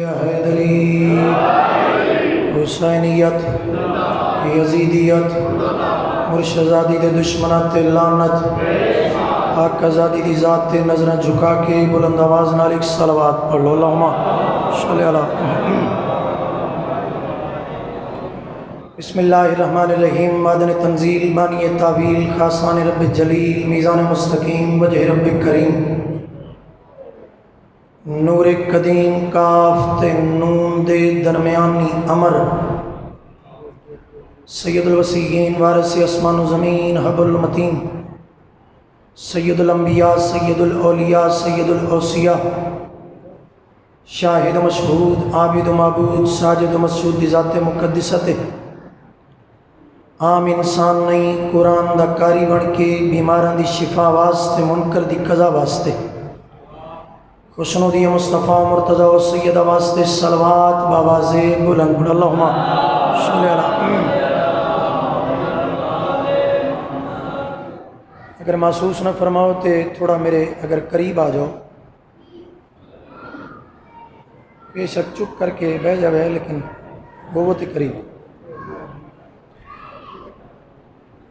حیدری حسینیت یزیدیت مرشدزادی دے دشمنات لعنت آقا زادی دی ذات تے نظریں جھکا کے بلند آواز نال ایک صلوات پڑھ لو اللہم صلی اللہ بسم اللہ الرحمن الرحیم مادن تنزیل بانی تعویل خاصان رب جلیل میزان مستقیم وجہ رب کریم نور قدیم کاف تے نون دے درمیانی امر سید الوسیین وارث اسمان و زمین حب المتین سید الانبیاء سید الاولیاء سید الاوصیاء شاہد و مشہود عابد و معبود ساجد و مسجود ذات مقدست عام انسان نہیں قرآن دا کاری بن کے بیماران دی شفا واسطے منکر دی قضا واسطے خوشنودی مصطفیٰ مرتضی و سیدہ واسطے صلوات باواز بلند پڑھ اللہم صلی اللہ اگر محسوس نہ فرماؤ تو تھوڑا میرے اگر قریب آ جاؤ بے شک چپ کر کے بہ جاوے لیکن بہت ہی قریب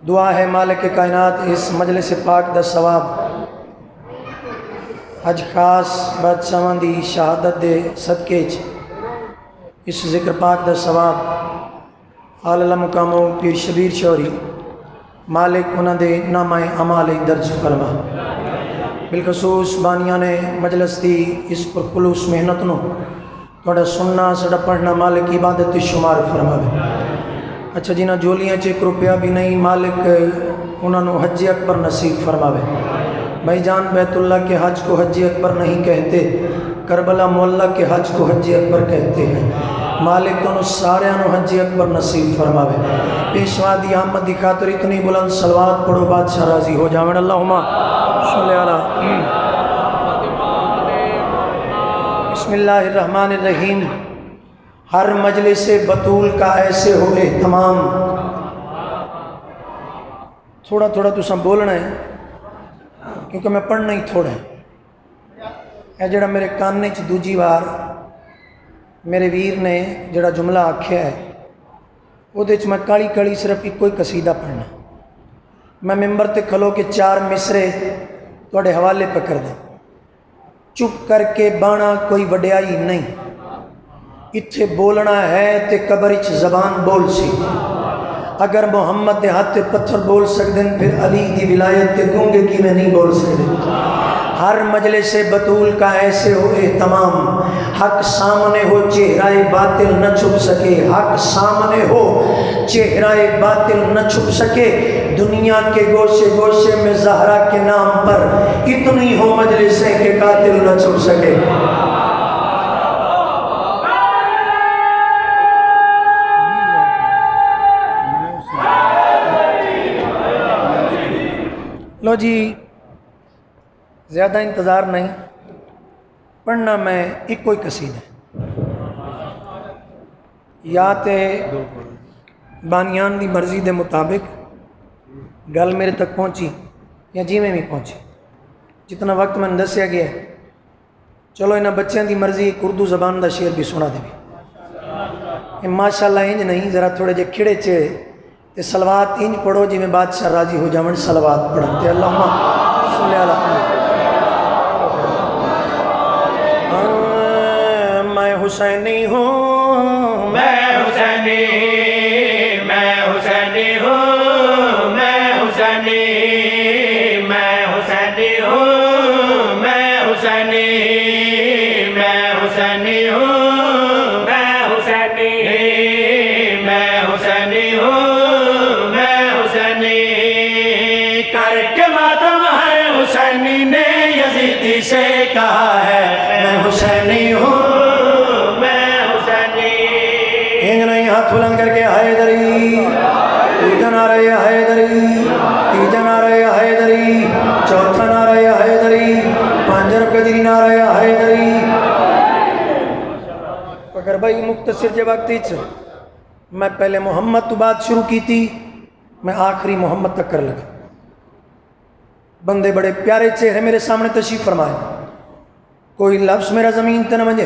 دعا ہے مالک کائنات اس مجلس پاک دا ثواب اج خاص بادشاہاں دی شہادت دے صدقے اس ذکر پاک دا ثواب اعلی مقامو پیر شبیر شوری مالک انہاں دے نامہ اعمال درج فرما بالخصوص بانیاں نے مجلس دی اس پر خلوص محنت نو تھوڑا سننا سڑا پڑھنا مالک عبادت شمار فرماوے اچھا جنہاں جولیاں چ 1 روپیہ بھی نہیں مالک انہاں نو حج اکبر نصیب فرماوے بھائی جان بیت اللہ کے حج کو حج اکبر نہیں کہتے کربلا مولا کے حج کو حج اکبر کہتے ہیں مالک تو سارے انہوں حج اکبر نصیب فرماوے پیشوا دی آمد دی خاطر اتنی بلند صلوات پڑھو بادشاہ راضی ہو جاویں اللہم صلی اللہ بسم اللہ الرحمن الرحیم ہر مجلس بطول کا ایسے ہو اہتمام تھوڑا تھوڑا تساں بولنا ہے کیونکہ میں پڑھنا ہی تھوڑا ہے اے جڑا میرے کاننے چ دوجی بار میرے ویر نے جڑا جملہ آکھیا ہے وہ دے چ میں کالی کالی صرف ایک کوئی قصیدہ پڑھنا میں ممبر تے کھلو کے 4 مصرے توڑے حوالے پہ کر دیں چپ کر کے بانا کوئی وڈیائی نہیں اتھے بولنا ہے تے قبرچ زبان بول سی اگر محمد دے ہاتھ پتھر بول سکتے ہیں پھر علی دی ولایت تے گونگے کی میں نہیں بول سکتے ہر مجلس بطول کا ایسے ہو اہتمام حق سامنے ہو چہرہ باطل نہ چھپ سکے حق سامنے ہو چہرہ باطل نہ چھپ سکے دنیا کے گوشے گوشے میں زہرا کے نام پر اتنی ہو مجلسیں کہ قاتل نہ چھپ سکے لو جی زیادہ انتظار نہیں پڑھنا میں ایک کوئی قصیدہ ہے یا تے بانیان دی مرضی دے مطابق گل میرے تک پہنچی یا جی میں بھی پہنچی جتنا وقت میں دسیا گیا ہے چلو انہاں بچیاں دی مرضی ایک اردو زبان دا شعر بھی سنا دے بھی ماشاءاللہ انج نہیں ذرا تھوڑے جے کھڑے چے تے صلوات انج پڑھو جی میں بادشاہ راضی ہو جاون صلوات پڑھتے اللہم صلی اللہ میں حسینی ہوں میں حسینی میں حسینی ہوں میں حسینی میں حسینی ہوں میں حسینی میں حسینی ہوں میں حسینی میں حسینی ہوں کر کے ماتم ہے حسینی نے یزیدی سے کہا ہے میں حسینی ہوں میں حسینی ایک نہیں ہاتھ بلند کر کے حیدری تیجا نعرہ حیدری تیجا نعرہ حیدری چوتھا نعرہ حیدری پانجر قدری نعرہ حیدری اگر بھائی مختصر جب وقت میں پہلے محمد تو بات شروع کی تھی میں آخری محمد تک کر لگا بندے بڑے پیارے چہرے میرے سامنے تشریف فرمائے کوئی لفظ میرا زمین تے نہ منجے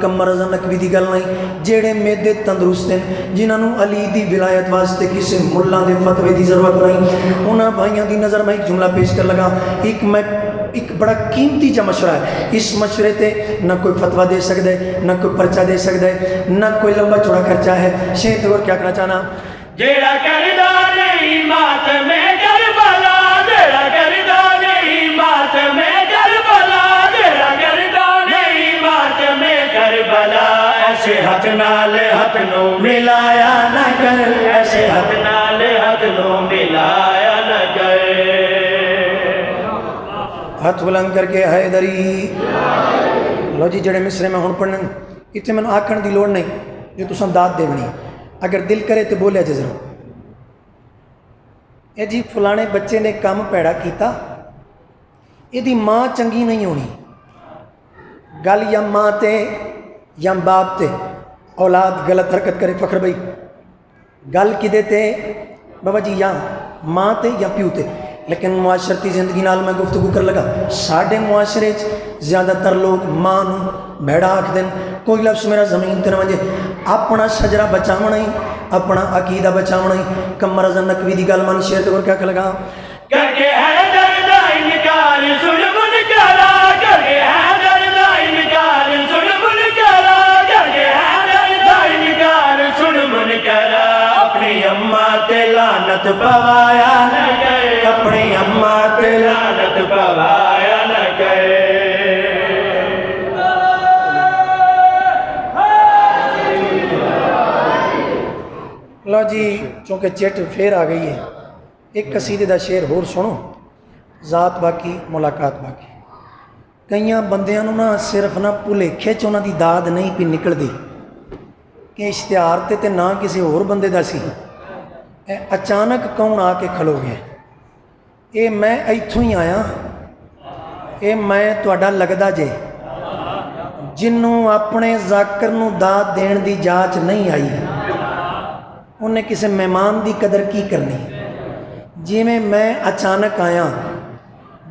کمر رضا نقوی دی گل نہیں، جیڑے میدے تندرست ہیں، جنہاں نو علی دی ولایت واسطے کسی ملہ دے فتوے دی ضرورت نہیں، انہاں بھائیاں دی نظر میں ایک جملہ پیش کر لگا، ایک بڑا قیمتی جا مشورہ ہے، اس مشورے تے نہ کوئی فتوہ دے سکتا ہے، نہ کوئی پرچہ دے سکتا ہے، نہ کوئی لمبا چوڑا خرچہ ہے۔ شیخ اور کیا کہنا چاہنا؟ جیڑا کردہ نہیں ماتم کربلا، جیڑا کردہ نہیں ماتم کربلا، جیڑا کردہ نہیں ماتم کربلا، ایسے ہاتھ نال ہاتھ نو ملایا نہ کر، ایسے ہاتھ نال ہاتھ نو ملایا نہ کر۔ ہاتھ بلند کر کے حیدری۔ لو جی جڑے مصرے میں ہون پڑھنے اتنے میں آکھن دی لوڑ نہیں، جو تساں داد دے بنی، اگر دل کرے تو بولے جزر اے جی فلانے بچے نے کام پیڑا کیتا، یہ دی ماں چنگی نہیں ہونی، گل یا ماں تے یا باپ تے، اولاد غلط حرکت کرے فخر بھائی، گل کدے تے بابا جی یا ماں تے یا پیو تے، لیکن معاشرتی زندگی نال میں گفتگو کر لگا، ساڑھے معاشرے زیادہ تر لوگ ماں نو بھیڑا آکھ دیں، کوئی لفظ میرا زمین تے نہ وجے، اپنا شجرہ بچاونا ہی، اپنا عقیدہ بچاونا ہی، کم رضا نقوی دی گل من شیئر اور کیا کہ لگا کر کے حیدر دا انکار سن منکرا، کر کے حیدر دا انکار سن منکرا، کر کے حیدر دا انکار سن منکرا، اپنی اماں تے لعنت پوایا نہ کر، اپنی اماں تے لعنت پوایا نہ کر۔ لو جی چونکہ چٹ پھر آ گئی ہے، ایک قصیدے دا شعر ہور سنو، ذات باقی ملاقات باقی۔ کئیاں بندیاں نو نا صرف نہ بھلیکھے چ انہاں دی داد نہیں پی نکل دی کہ اشتہار تے نہ کسی اور بندے دا سی، اے اچانک کون آ کے کھلو گیا، اے میں ایتھوں ہی آیا، اے میں تہاڈا لگدا جے، جنوں اپنے ذاکر نو داد دین دی جاچ نہیں آئی، انہیں کسی مہمان دی قدر کی کرنی، جی میں اچانک آیا،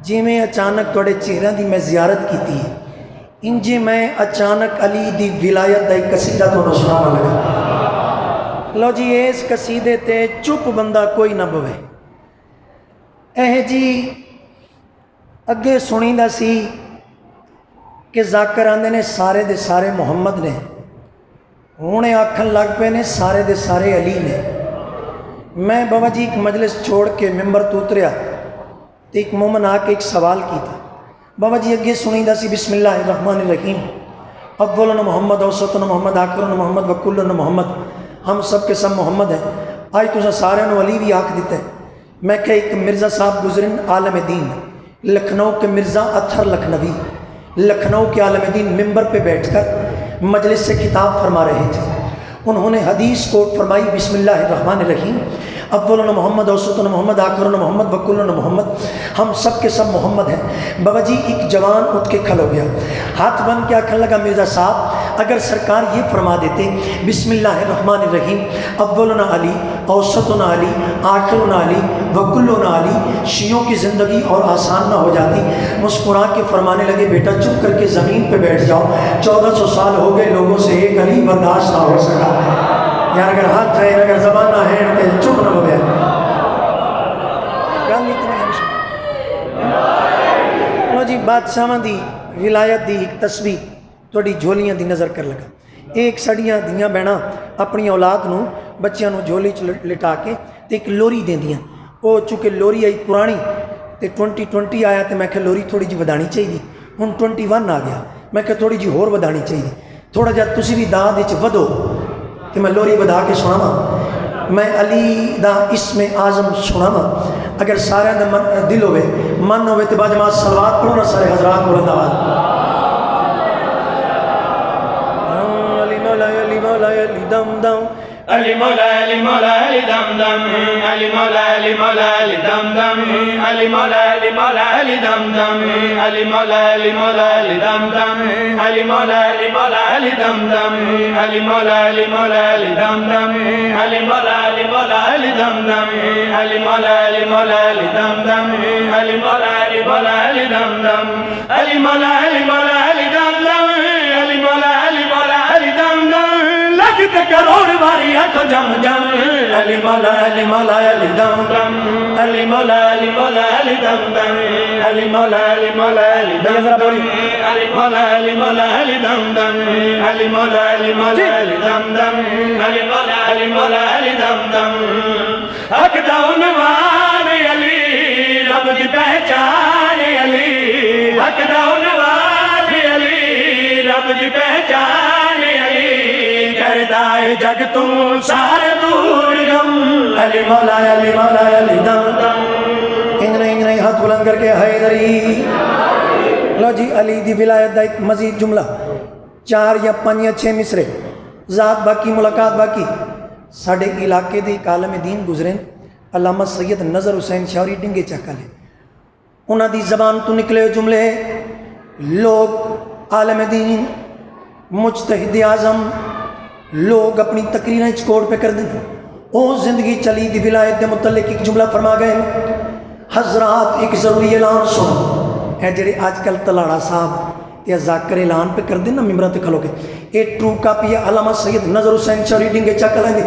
جی میں اچانک توڑے چہرہ دی میں زیارت کی تھی، انجی میں اچانک علی دی ولایت دا ایک قصیدہ تو نسلام لگا۔ لو جی اس قصیدے تے چپ بندہ کوئی نہ بوے، جی اگے سنی دا سی کہ ذاکر آندے نے سارے دے سارے محمد نے، ہونے آکھن لگ پہ نے سارے دے سارے علی نے۔ میں بابا جی ایک مجلس چھوڑ کے ممبر تو اتریا تو ایک مومن آ کے ایک سوال کی تھا، بابا جی اگے سنی دا سی بسم اللہ الرحمن الرحیم، اولنا محمد اوسطنا محمد آخرنا محمد وکلنا محمد، ہم سب کے سب محمد ہیں، آج تو سارے نو علی بھی آکھ دیتے ہیں۔ میں کہ ایک مرزا صاحب گزرن عالم دین، لکھنؤ کے مرزا اطہر لکھنوی، لکھنؤ کے عالم دین ممبر پہ بیٹھ کر مجلس سے خطاب فرما رہے تھے، انہوں نے حدیث کوٹ فرمائی بسم اللہ الرحمن الرحیم، اولنا محمد اوسطنا محمد آخرنا محمد وکلنا محمد، ہم سب کے سب محمد ہیں۔ بابا جی ایک جوان اٹھ کے کھلو گیا، ہاتھ بن کے آکھن لگا مرزا صاحب اگر سرکار یہ فرما دیتے بسم اللہ الرحمن الرحیم اولنا علی اوسطنا علی آخرنا علی وکلنا علی، شیعوں کی زندگی اور آسان نہ ہو جاتی۔ مسکرا کے فرمانے لگے بیٹا چپ کر کے زمین پہ بیٹھ جاؤ، 1400 سال ہو گئے لوگوں سے ایک علی برداشت نہ ہو سکا، یار اگر ہاتھ ہے اگر زبان نہ ہے تو چپ نہ ہو گیا۔ لو جی بادشاہ دی ولایت دی ایک تصویر تھوڑی جھولیاں دی نظر کر لگا، ایک سڑیاں دیاں بہنا اپنی اولاد نو بچیاں نو جھولی چ لٹا کے تے ایک لوری دیں دیاں، وہ چونکہ لوری آئی پرانی تے 2020 آیا تے میں کہ لوری تھوڑی جی ودانی چاہیے، ہن 21 آ گیا، میں کہ تھوڑی جی ہور ودانی چاہیے، تھوڑا جا تسی بھی داد وچ ودو کہ میں لوری ودا کے سناواں، میں علی دا اسم اعظم سناواں، اگر سارے دا دل ہوئے من ہوئے تو باجماعت صلوات پڑھو نا سارے حضرات بلند آواز۔ علی مولا علی مولا علی دم دم، علی مولا علی مولا علی دم دم، علی مولا علی مولا علی دم دم، علی مولا علی مولا علی دم دم، علی مولا علی مولا علی دم دم، علی مولا علی مولا علی دم دم، علی مولا علی مولا علی دم دم، علی مولا علی مولا علی دم دم، علی مولا علی مولا علی دم دم، علی مولا علی مولا علی دم دم، علی مولا علی مولا علی دم دم، علی مولا تے کروڑ واری آکھو جم جم علی مولا علی مولا علی دم دم علی مولا علی مولا علی دم دم علی مولا علی مولا علی دم دم علی مولا علی مولا علی دم دم علی مولا علی مولا علی دم دم علی مولا علی مولا علی دم دم حق دا عنوان علی رب دی پہچان علی حق دا عنوان علی رب دی پہچان علی کردا ہے جگ تو سارے دور غم علی مولا علی مولا علی دم دم انگنے ہاتھ بلند کر کے حیدری. لو جی علی دی ولایت دا ایک مزید جملہ 4 یا 5 یا 6 مصرے ذات باقی ملاقات باقی. ساڑھے علاقے دے ایک عالم دین گزرین علامہ سید نظر حسین شاوری ڈنگے چاکالے انہاں دی زبان تو نکلے جملے لوگ عالم دین مجتہد اعظم لوگ اپنی تقریریں چکوڑ پہ کر دیں او زندگی چلی دی ولایت دے متعلق ایک جملہ فرما گئے حضرات ایک ضروری اعلان سنو اے جڑے آج کل تلاڑا صاحب یا ذاکر اعلان پہ کر دینا ممبرات کھلو کے اے ٹرو کاپی ہے علامہ سید نظر حسین شاوری ڈنگے چاکا لیں گے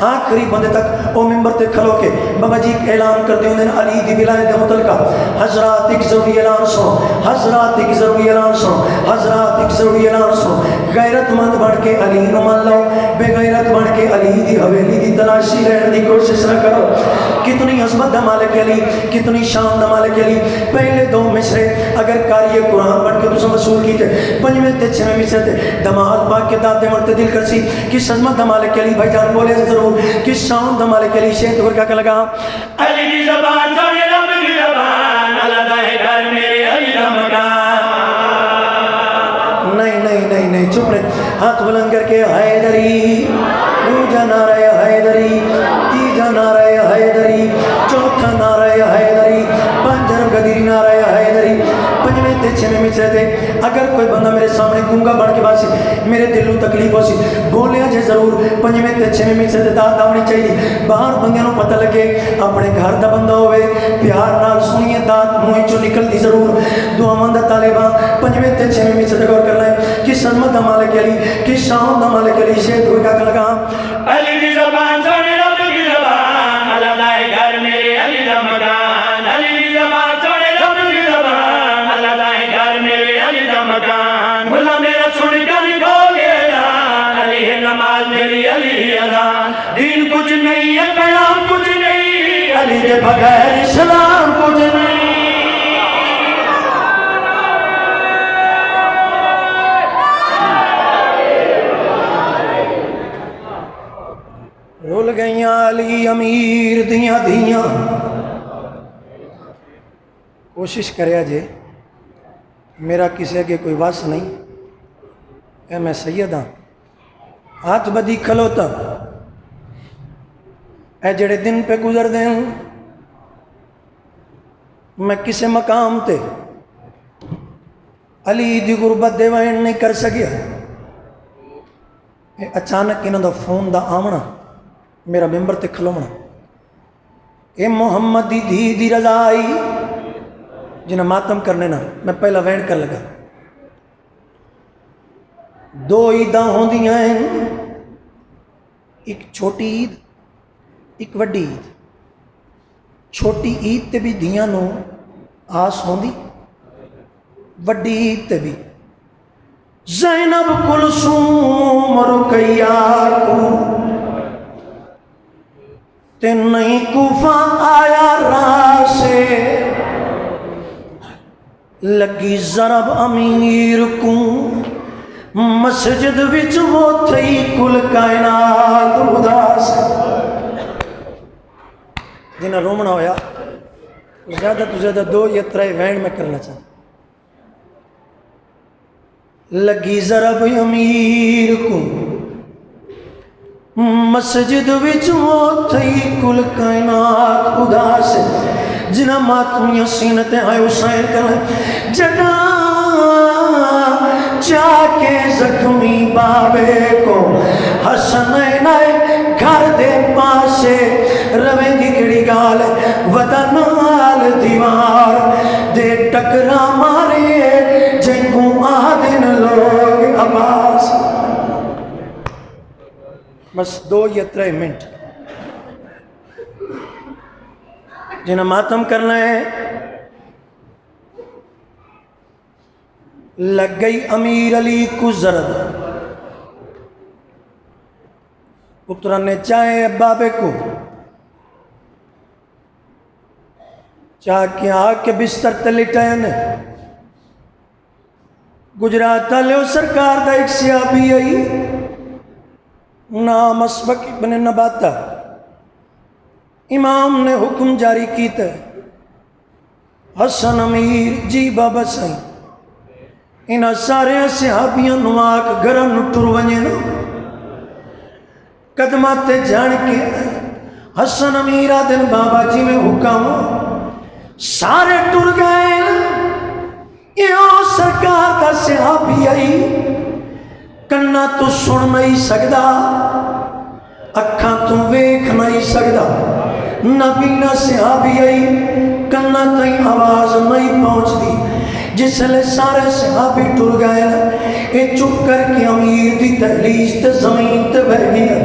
آخری بندے تک او ممبر تے کھلو کے بابا جی اعلان کر دیں انہیں علی دی ولایت دے متعلقہ حضرات ایک ضروری اعلان سنو حضرات ایک ضروری اعلان سنو حضرات ایک ضروری اعلان سنو غیرت مند بڑھ کے علی نو مان لو بے غیرت بڑھ کے علی دی حویلی دی تلاشی رہن دی کوشش نہ کرو. کتنی عظمت دا مالک علی کتنی شان دا مالک علی. پہلے 2 مصرے اگر کاری قرآن پڑھ کے تسا وصول کی تے 5ویں تے 6ویں مصرے تے دماغ پاک کے دادے مرتے دل کرسی کس عظمت دا مالک علی بھائی جان بولے ضرور کس شان دا مالک علی شہد ورکا کا لگا علی دی زبان سونے رب دی زبان اللہ دا ہے گھر میرے علی دا مکان. نہیں چپ رہے ہاتھ بلند کر کے حیدری دوجا نعرہ حیدری تیجا نعرہ حیدری چوتھا نعرہ حیدری پنجم گدیری نعرہ حیدری 5ویں تے 6ویں مصرے تے اگر کوئی بندہ میرے سامنے گونگا بڑھ کے باسی میرے دل نو تکلیف ہو سی بولیا جے ضرور 5ویں تے 6ویں مصرے تے داد آنی چاہیے باہر بندیاں نو پتہ لگے اپنے گھر دا بندہ ہوئے پیار نال سنیے داد منہ چوں نکل دی ضرور دعا مند طالباں 5ویں تے 6ویں مصرے تے غور کرنا ہے کہ عظمت دا مالک علی کہ شان دا مالک علی شہد ہوئے کا لگا علی دی زبان سونے رب کی زبان اللہ دا ہے گھر میرے علی دا مکان علی دی زبان سونے رب کی زبان اللہ دا ہے گھر میرے علی دا مکان ملا میرا سن کر کھولے اعلان علی ہے نماز میری علی ہے اذان دین کچھ نہیں ہے قیام کچھ نہیں علی کے بغیر اسلام کچھ نہیں. رول گئیاں علی امیر دیاں دیاں کوشش کریا جے میرا کسی کے کوئی واس نہیں اے میں سید ہاں ہاتھ بدی کھلوتا اے جڑے دن پہ گزر دیں میں کسی مقام تے علی دی غربت دے وین نہیں کر سکیا اے اچانک انہوں دا فون دا آمنا میرا ممبر تے کھلونا اے محمد دی دھی دی رضائی جنہیں ماتم کرنے نا میں پہلا وین کر لگا 2 عیداں ہوں دیاں ہیں ایک چھوٹی عید ایک وڈی عید چھوٹی عید تے بھی دیاں نو آس ہوں دی وڈی عید تے بھی زینب کلثوم رقیہ کو تے نہیں کوفہ آیا راہ سے لگی ضرب امیر کو مسجد وچ وہ تھئی کل کائنات اداس جنہیں رومنا ہویا زیادہ تو زیادہ 2 یا 3 وینڈ میں کرنا چاہتا لگی ضرب امیر کو مسجد وچ وہ تھئی کل کائنات اداس جنہ ماتمیاں سینتے آئے حسین کرنے جگہ جا کے زخمی بابے کو حسنین آئے گھر دے پاسے رویں دی کڑی گال وطن آل دیوار دے ٹکرا مارے جن کو آدن لوگ عباس بس 2 یا 3 منٹ جنہیں ماتم کرنا ہے. لگ گئی امیر علی کو زرد، پترا نے چاہے بابے کو چاہ کے آ کے بستر تے لٹائن. گجرات لیو سرکار دا ایک صحابی آئی نام اسبق ابن نباتہ. امام نے حکم جاری کیتا ہے حسن امیر جی بابا سائیں انہاں سارے صحابیاں نواک گرم ٹر ونجے نا قدمات جان کے حسن امیر آدن بابا جی میں حکم سارے ٹر گئے. یہ سرکار کا صحابی آئی کنا تو سن نہیں سکدا اکھاں تو ویکھ نہیں سکدا. نبینا صحابی آئی کنا تئی آواز نہیں پہنچ دی. جس لئے سارے صحابی ٹر گئے اے چپ کر کے امیر دی دہلیز تے زمین تے بہ گیا.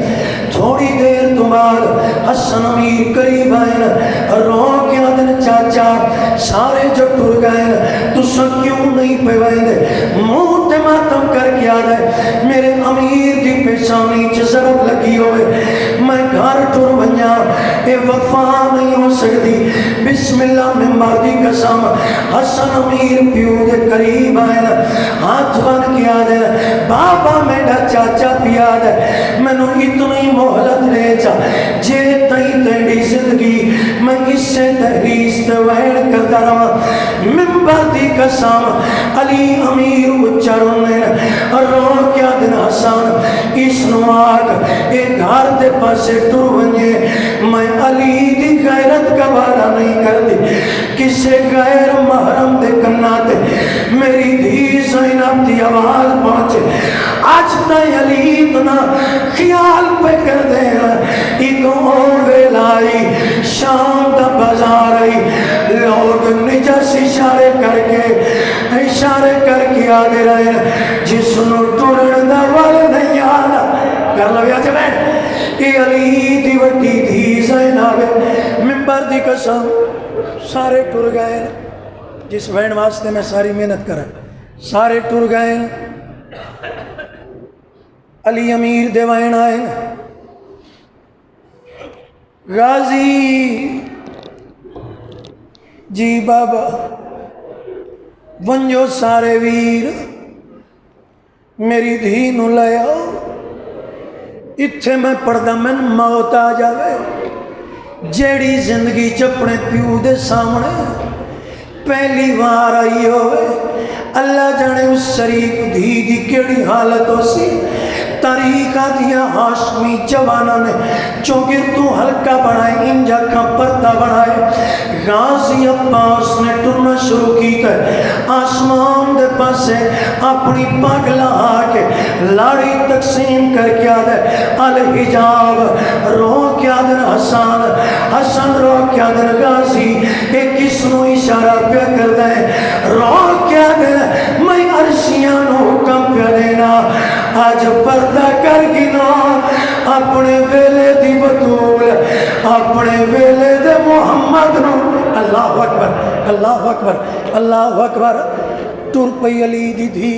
تھوڑی دیر تو بعد حسن امیر قریب آئے رو کے آدھن چاچا سارے جو ٹر گئے تو سب کیوں نہیں پہ وائدے منہ تے ماتم کر کے آدھے میرے امیر دی پیشانی چھ ضرب لگی ہوئے میں گھر ٹر بنیا اے وفا نہیں ہو سکتی. بسم اللہ میں مردی قسم حسن امیر پیو دے قریب آئے ہاتھ بن کے آدھے بابا میڈا چاچا پیا دے میں نو اتنی محلت لے جا جے تئی تیڑی زندگی میں اس سے تحریس تے وین کرتا رہا. ممبر دی قسم علی امیر اچھرنے رو کیا دن حسن اس نواک ایک گھر دے پاسے ٹر ونجے میں علی دی غیرت کا بارا نہیں کر دی کسے غیر محرم دے کناتے میری دھی زینب دی آواز پہنچے. آج تائی علی اتنا خیال پہ کر دے ایک اور ویلائی شام دا بازار آئی لوگ نجس اشارے کر کے آدھے رہے جس نو ٹرن دا وال نہیں آنا کر لو یا جبین اے علی دی وٹی دھی زینب ممبر دی قسم سارے ٹر گئے. جس وین واسطے میں ساری محنت کرا سارے ٹر گئے. علی امیر دے وین آئے غازی جی بابا ونجو سارے ویر میری دھی نو لیا اتھے میں پردہ میں موت آ جاوے. جیڑی زندگی چپنے پیو دے سامنے پہلی بار آئی ہوئے اللہ جانے اس شریف دھی دی کیڑی حالت ہو سی. طریقہ دیا ہاشمی جوانا نے چونکہ تو ہلکا بڑھائے انجا کا پردہ بڑھائے. غازی عباس نے ٹرنا شروع کی تھے آسمان دے پاسے اپنی پاگلا آکے لاڑی تقسیم کر کے آدھے الحجاب رو کے آدھن حسن رو کے آدھن غازی ایک کس نو اشارہ پہ کر دے رو کے آدھن میں عرشیاں نو حکم پہ دینا آج پردہ کر گنا اپنے ویلے دی بطول اپنے ویلے دے محمد نو. اللہ اکبر اللہ اکبر اللہ اکبر. ٹر پئی علی دی دھی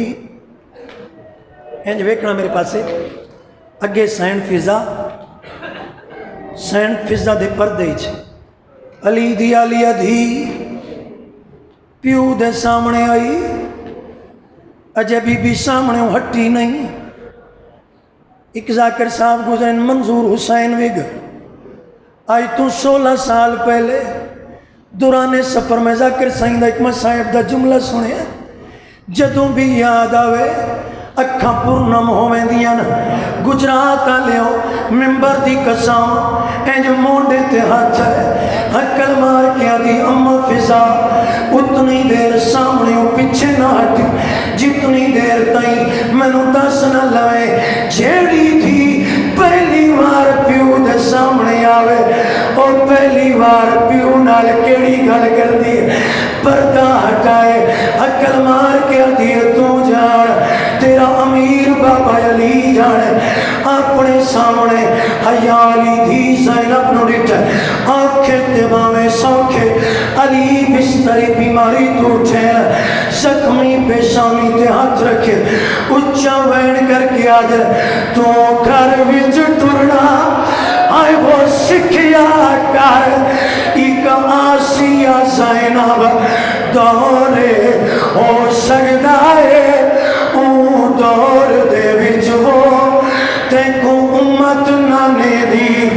انج ویکھنا میرے پاسے اگے سینٹ فضا دے پردے چ علی دی آلیہ دھی پیو دے سامنے آئی اجے بی بی سامنے ہٹی نہیں. ایک ذاکر صاحب گزرن منظور حسین وگ آئی تو 16 سال پہلے دوران سفر میں ذاکر سائن دا ایک صاحب دا جملہ سنے جدوں بھی یاد آوے اکھاں پورنم ہوئے دیاں گجرات آلیوں ممبر دی قسم انج مونڈے تے ہاتھ ہے حکل مار کیا دی اما فضا اتنی دیر سامنے پیچھے نہ ہٹی جتنی دیر تائیں میں نو دس نہ لائے جیڑی تھی پہلی بار پیو دے سامنے آوے اور پہلی بار پیو نال کیڑی گل کر دی پردہ ہٹائے عقل مار کے آتی ہے تو جان تیرا امیر بابا علی جان اپنے سامنے حیالی دی زینب نو ڈٹ آنکھیں دماغے سوکھے علی بستری بیماری تو اٹھیں زخمی پیشانی تے ہاتھ رکھے اچھا وین کر کے آدر تو گھر وچ ٹرنا آئے وہ سکھیا کر ایک آسیہ زینب دورے ہو سکتا ہے اون دور دے وچ وہ تے کو امت نانے دی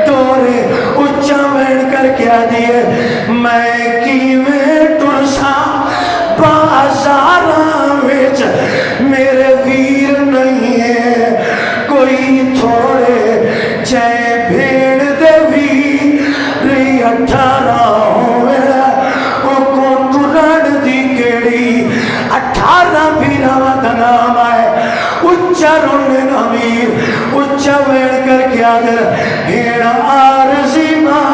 دورے اچھا وین کر کے آدھئے میں کیویں ٹرسا بازاراں وچ میرے ویر نہیں ہے کوئی تھوڑے چے بھیڑ دے ویر 18 ہوئے او کو ٹرن دی کیڑی 18 بھیراں دا نام ہے اچھا رونن امیر اچھا وین کر کے آدر ہیڑ آرزی ماں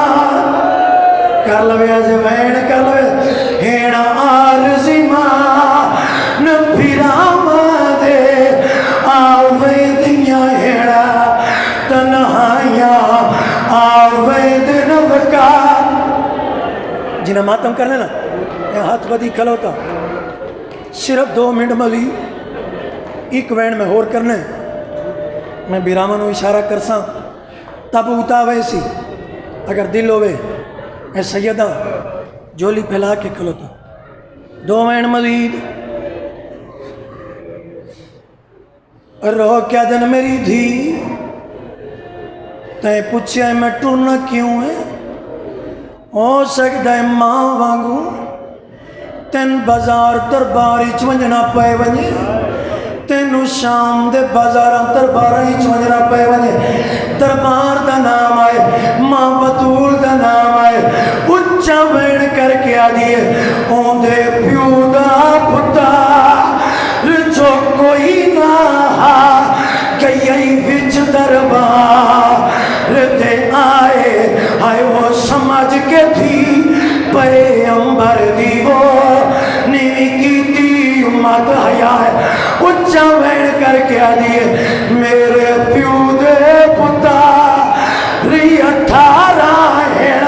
کر لوے آج وین کر لوے ہیڑ آرزی ماں نبھیرام دے آوے دنیا ہیڑا تنہائیاں آوے دن وکار جنہیں ماتم کرنے نا یہ ہاتھ بدی کھلوتا صرف 2 منٹ مزید ایک وین میں ہور کرنے میں بیرامن کو اشارہ کرساں تب اوتا ویسی اگر دل ہوئے اے سیدہ جولی پھیلا کے کھلوتا 2 وین مزید رو کیا دن میری دھی تے پوچھے میں ٹرنا کیوں ہے ہو سکتا ہے ماں وانگوں تین بازار درباری چونجنا پائے ونجے تینو شام دے بازاراں درباراں چونجنا پائے ونجے دربار دا نام آئے ماں بطول دا نام آئے اچھا وین کر کے آدھئے اون دے پیو دا پتا جو کوئی نہ گئی وچ دربار دے آئے وہ سمجھ کے تھی پیغمبر دی وہ نیوی کی تھی امت حیا ہے اچھا وین کر کے آدھئے میرے پیو دے پتا ری 18 ہیڑ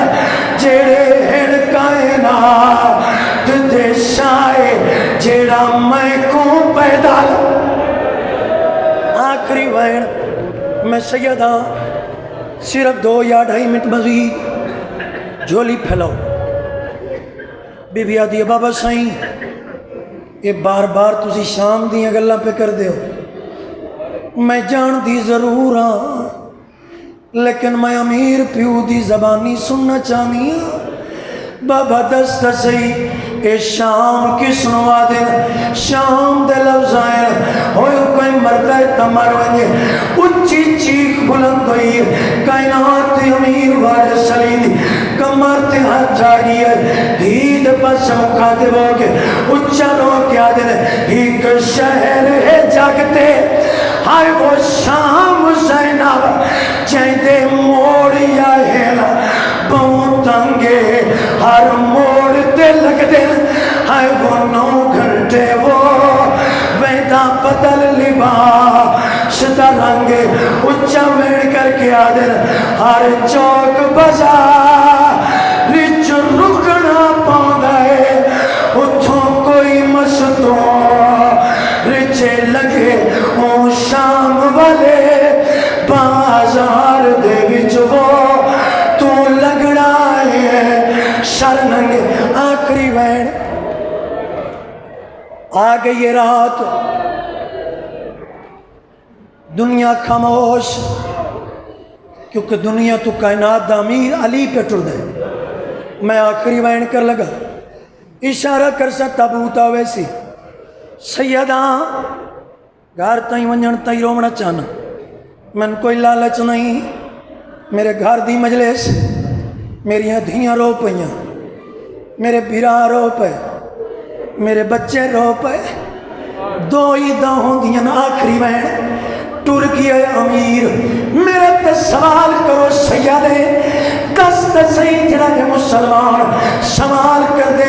جیڑے ہیڑ کائنات دے شائے جیڑا میں کو پیدا آخری وین میں سیدہ صرف 2 یا 2.5 منٹ مزید جھولی پھیلاؤ بی بی آدھی بابا سائیں یہ بار بار تسی شام دیاں گلاں پہ کر دے ہو میں جان دی ضرور ہاں لیکن میں امیر پیو دی زبانی سننا چاہنی ہوں بابا دست سی اے شام کس نوا دن شام دے لفظ آئین ہوئے کوئی مردہ تمر ونجے اچھی چیخ بلند ہوئی کائنات امیر وارد سلید کمر تے ہاتھ جاگی ہے دید پس مقادب ہو کے اچھا رو کیا دن ایک شہر ہے جاگتے ہائے وہ شام زینب چاہتے موڑیا ہے بہت تنگے ہر موڑ تے لگ دن ہائے وہ 9 گھنٹے وہ ویدہ بدل لباس دا رنگے اچھا وین کر کے آدر ہر چوک بازار رچ رکنا پاؤں ہے اتھوں کوئی مستوں رچے لگے اون شام والے بازار دے وچ وہ تو لگڑا ہے شرننگ آخری وین آ گئی یہ رات دنیا خاموش کیونکہ دنیا تو کائنات دا امیر علی پہ ٹر دے میں آخری وین کر لگا اشارہ کر سا تابوتا ویسی سیدہ گھر تائیں ونجن تائیں رومنا چاہنا من کوئی لالچ نہیں میرے گھر دی مجلس میری دھیاں رو پئیاں میرے بھرا رو پے میرے بچے رو پے 2 عیداں ہوندیاں آخری وین ٹر گیا امیر میرے تے سوال کرو سیدے دست صحیح جڑا کہ مسلمان سوال کر دے